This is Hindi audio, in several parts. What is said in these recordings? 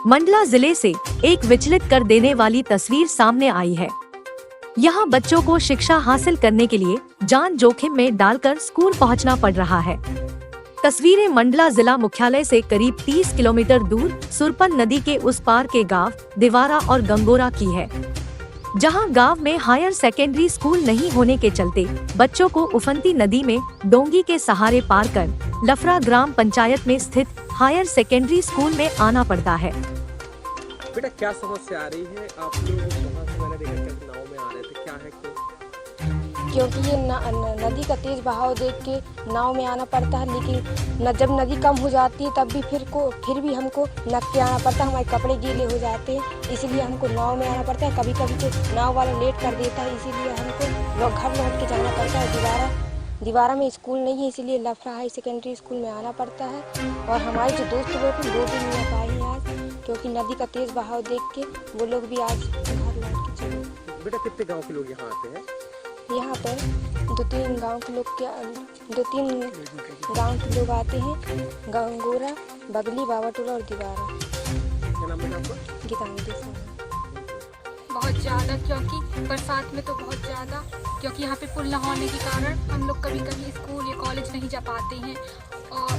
मंडला जिले से एक विचलित कर देने वाली तस्वीर सामने आई है। यहाँ बच्चों को शिक्षा हासिल करने के लिए जान जोखिम में डालकर स्कूल पहुँचना पड़ रहा है। तस्वीरें मंडला जिला मुख्यालय से करीब 30 किलोमीटर दूर सुरपन नदी के उस पार के गांव दिवारा और गंगोरा की है, जहां गांव में हायर सेकेंडरी स्कूल नहीं होने के चलते बच्चों को उफनती नदी में डोंगी के सहारे पार कर लफरा ग्राम पंचायत में स्थित हायर सेकेंडरी स्कूल में आना पड़ता है। बेटा क्या समस्या आ रही है? आप लोग वहाँ से मैंने देखा कि नाव में आ रहे थे, क्या है क्योंकि ये नदी का तेज बहाव देख के नाव में आना पड़ता है, लेकिन जब नदी कम हो जाती है तब भी फिर भी हमको नद के आना पड़ता है। हमारे कपड़े गीले हो जाते हैं, इसीलिए हमको नाव में आना पड़ता है। कभी कभी तो नाव वाला लेट कर देता है, इसीलिए हमको घर लौट के जाना पड़ता है। दीवारा में स्कूल नहीं है, इसीलिए लफरा हाई सेकेंडरी स्कूल में आना पड़ता है। और हमारे जो दोस्त लोग हैं वो भी नहीं आ पाए हैं आज, क्योंकि नदी का तेज बहाव देख के वो लोग भी आज घर लौट के चले। बेटा कितने गाँव के लोग यहाँ आते हैं? यहाँ पर दो तीन गांव के लोग आते हैं, गंगोरा, बगली, बाबाटोला और दीवारा। क्या नाम है आपका? गीतांजलि साहब। बहुत ज़्यादा, क्योंकि बरसात में तो बहुत ज़्यादा, क्योंकि यहाँ पे पुल न होने के कारण हम लोग कभी कभी स्कूल या कॉलेज नहीं जा पाते हैं, और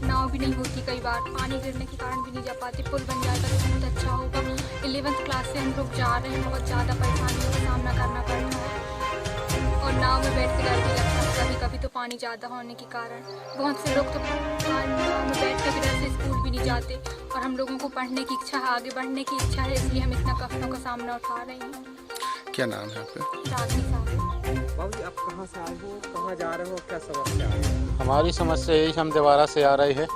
नाव भी नहीं होती, कई बार पानी गिरने के कारण भी नहीं जा पाते। पुल बन जाता तो बहुत अच्छा होगा। 11th क्लास से हम लोग जा रहे हैं, बहुत ज़्यादा परेशानियों का सामना करना पड़ रहा है, और नाव में बैठ के डर भी लगता है कभी कभी, तो पानी ज़्यादा होने के कारण बहुत से लोग तो नाव में बैठने के डर से स्कूल भी नहीं जाते। और हम लोगों को पढ़ने की इच्छा है, आगे बढ़ने की इच्छा है, इसलिए हम इतना कष्टों का सामना उठा रहे हैं। क्या नाम है आपका? राखी साहब। बाबूजी आप कहाँ से आए हो, कहाँ जा रहे हो, क्या समस्या आ रही है? हमारी समस्या यही, हम दिवारा से आ रहे हैं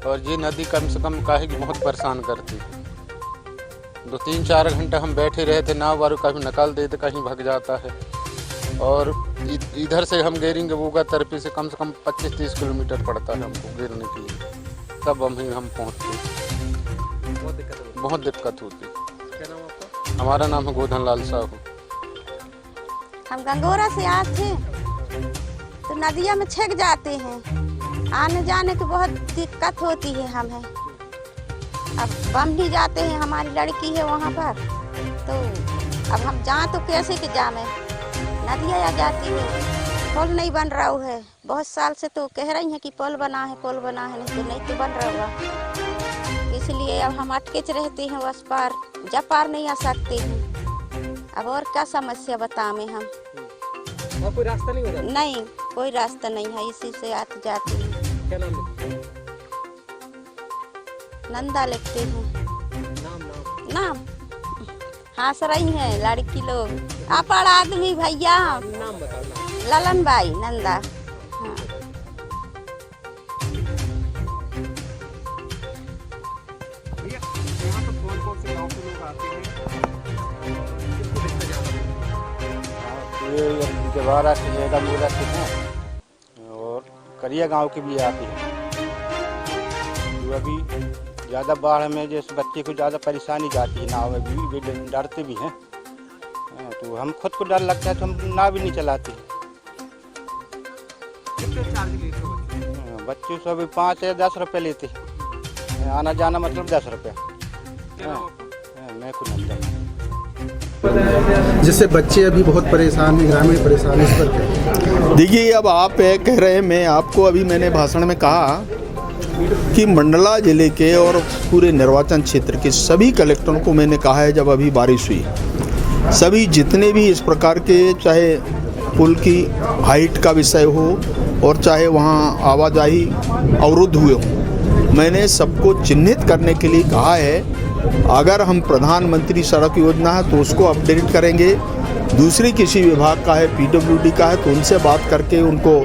और ये नदी कम से कम काहे की बहुत परेशान करती है। 2-3-4 घंटे हम बैठे रहे थे, नाव वारू कभी निकाल देते, कहीं भग जाता है। और इधर से हम गिरेंगे वोगा तरफी से कम 25-30 किलोमीटर पड़ता है हमको गिरने के लिए, तब हम पहुँचते। बहुत दिक्कत होती। क्या नाम आपका? हमारा नाम है गोधन लाल साहू। हम गंगोरा से आए थे तो नदिया में छेक जाते हैं, आने जाने की बहुत दिक्कत होती है हमें। अब बम भी जाते हैं, हमारी लड़की है वहाँ पर, तो अब हम जाएँ तो कैसे कि जामें, नदिया आ जाती है। पुल नहीं बन रहा है, बहुत साल से तो कह रही हैं कि पुल बना है, नहीं तो बन रहा हुआ, इसलिए अब हम अटके रहते हैं उस पार, जब पार नहीं आ सकते हैं। अब और क्या समस्या बताएं हम? और कोई रास्ता नहीं होता? नहीं, कोई रास्ता नहीं है, इसी से आते जाते हैं। क्या नाम लिखते हैं? नंदा लिखते हैं। नाम हंस रही हैं लड़की लोग, अपड़ आदमी भैया। नाम बताओ नाम। ललन बाई नंदा। हाँ। यहाँ पर कौन-कौन से गाँव के लोग आते हैं? किसको देखते जाते हैं? ये दिवारा की जगह मूला की हैं और करिया गांव की भी आती है। तो अभी ज़्यादा बाढ़ में जैसे बच्चे को ज़्यादा परेशानी जाती है, नाव में भी डरते भी हैं, तो हम खुद को डर लगता है तो हम नाव भी नहीं चलाते। कितने चार्ज लेते हो बच्चे? बच्चे सब 5 या 10 रुपये लेते हैं, आना जाना मतलब 10 रुपये। मैं खुद नहीं जानता, जिससे बच्चे अभी बहुत परेशान हैं, ग्रामीण परेशान हैं, इस पर क्या? देखिए, अब आप कह रहे हैं, मैं आपको अभी मैंने भाषण में कहा कि मंडला जिले के और पूरे निर्वाचन क्षेत्र के सभी कलेक्टरों को मैंने कहा है, जब अभी बारिश हुई, सभी जितने भी इस प्रकार के, चाहे पुल की हाइट का विषय हो और चाहे वहाँ आवाजाही अवरुद्ध हुए हों, मैंने सबको चिन्हित करने के लिए कहा है। अगर हम प्रधानमंत्री सड़क योजना है तो उसको अपडेट करेंगे, दूसरी किसी विभाग का है, PWD का है, तो उनसे बात करके उनको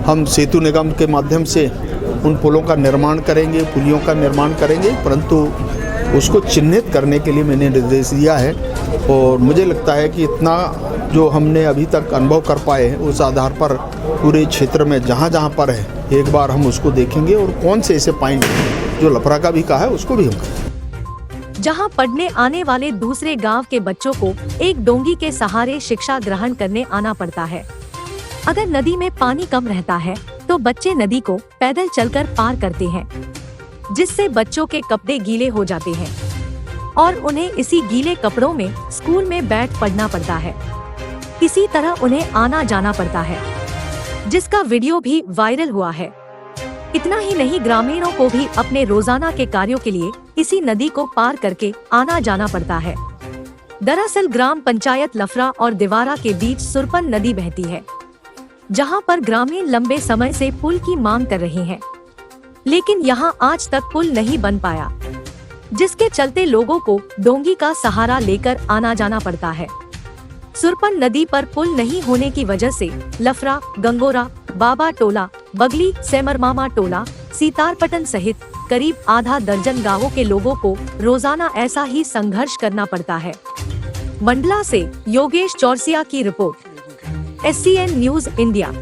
हम सेतु निगम के माध्यम से उन पुलों का निर्माण करेंगे, पुलियों का निर्माण करेंगे, परंतु उसको चिन्हित करने के लिए मैंने निर्देश दिया है। और मुझे लगता है कि इतना जो हमने अभी तक अनुभव कर पाए हैं, उस आधार पर पूरे क्षेत्र में जहाँ जहाँ पर है, एक बार हम उसको देखेंगे और कौन से ऐसे पॉइंट जो लफरा का भी कहा है उसको भी हम करेंगे। जहां पढ़ने आने वाले दूसरे गांव के बच्चों को एक डोंगी के सहारे शिक्षा ग्रहण करने आना पड़ता है। अगर नदी में पानी कम रहता है तो बच्चे नदी को पैदल चलकर पार करते हैं। जिससे बच्चों के कपड़े गीले हो जाते हैं और उन्हें इसी गीले कपड़ों में स्कूल में बैठ पढ़ना पड़ता है। इसी तरह उन्हें आना जाना पड़ता है, जिसका वीडियो भी वायरल हुआ है। इतना ही नहीं, ग्रामीणों को भी अपने रोजाना के कार्यों के लिए इसी नदी को पार करके आना जाना पड़ता है। दरअसल ग्राम पंचायत लफरा और दिवारा के बीच सुरपन नदी बहती है, जहां पर ग्रामीण लंबे समय से पुल की मांग कर रहे हैं, लेकिन यहां आज तक पुल नहीं बन पाया, जिसके चलते लोगों को डोंगी का सहारा लेकर आना जाना पड़ता है। सुरपन नदी पर पुल नहीं होने की वजह से लफरा, गंगोरा, बाबा टोला, बगली, सेमरमामा टोला, सीतारपटन सहित करीब आधा दर्जन गांवों के लोगों को रोजाना ऐसा ही संघर्ष करना पड़ता है। मंडला से योगेश चौरसिया की रिपोर्ट, SCN न्यूज इंडिया।